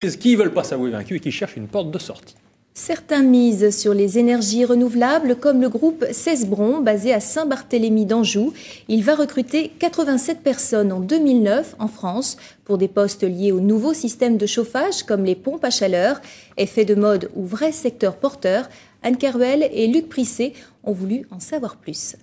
Qui ne veulent pas s'avouer vaincus et qui cherchent une porte de sortie. Certains misent sur les énergies renouvelables, comme le groupe Cesbron, basé à Saint-Barthélemy d'Anjou. Il va recruter 87 personnes en 2009 en France pour des postes liés aux nouveaux systèmes de chauffage, comme les pompes à chaleur. Effet de mode ou vrai secteur porteur, Anne Caruel et Luc Prissé ont voulu en savoir plus.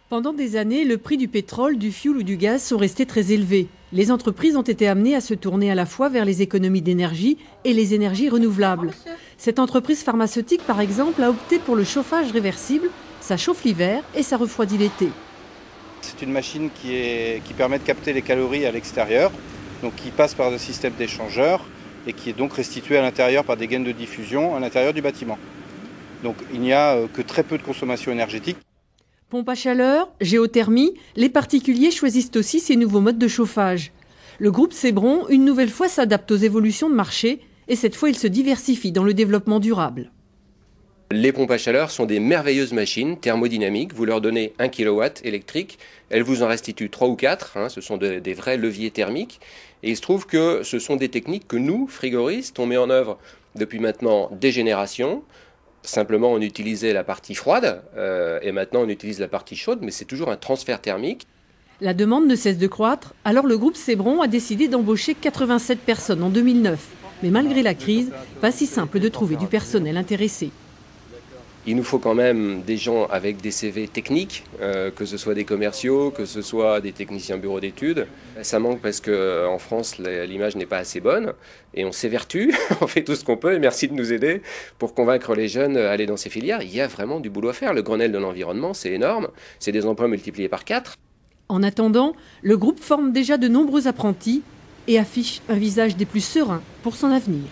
Pendant des années, le prix du pétrole, du fioul ou du gaz sont restés très élevés. Les entreprises ont été amenées à se tourner à la fois vers les économies d'énergie et les énergies renouvelables. Cette entreprise pharmaceutique, par exemple, a opté pour le chauffage réversible. Ça chauffe l'hiver et ça refroidit l'été. C'est une machine qui permet de capter les calories à l'extérieur, donc qui passe par un système d'échangeur et qui est donc restituée à l'intérieur par des gaines de diffusion à l'intérieur du bâtiment. Donc il n'y a que très peu de consommation énergétique. Pompe à chaleur, géothermie, les particuliers choisissent aussi ces nouveaux modes de chauffage. Le groupe Cesbron, une nouvelle fois, s'adapte aux évolutions de marché et cette fois, il se diversifie dans le développement durable. Les pompes à chaleur sont des merveilleuses machines thermodynamiques. Vous leur donnez 1 kW électrique, elles vous en restituent 3 ou 4. Ce sont des vrais leviers thermiques. Et il se trouve que ce sont des techniques que nous, frigoristes, on met en œuvre depuis maintenant des générations. Simplement, on utilisait la partie froide et maintenant on utilise la partie chaude, mais c'est toujours un transfert thermique. La demande ne cesse de croître, alors le groupe Cesbron a décidé d'embaucher 87 personnes en 2009. Mais malgré la crise, pas si simple de trouver du personnel intéressé. Il nous faut quand même des gens avec des CV techniques, que ce soit des commerciaux, que ce soit des techniciens bureau d'études. Ça manque parce qu'en France, l'image n'est pas assez bonne et on s'évertue, on fait tout ce qu'on peut et merci de nous aider pour convaincre les jeunes à aller dans ces filières. Il y a vraiment du boulot à faire. Le Grenelle de l'environnement, c'est énorme, c'est des emplois multipliés par 4. En attendant, le groupe forme déjà de nombreux apprentis et affiche un visage des plus sereins pour son avenir.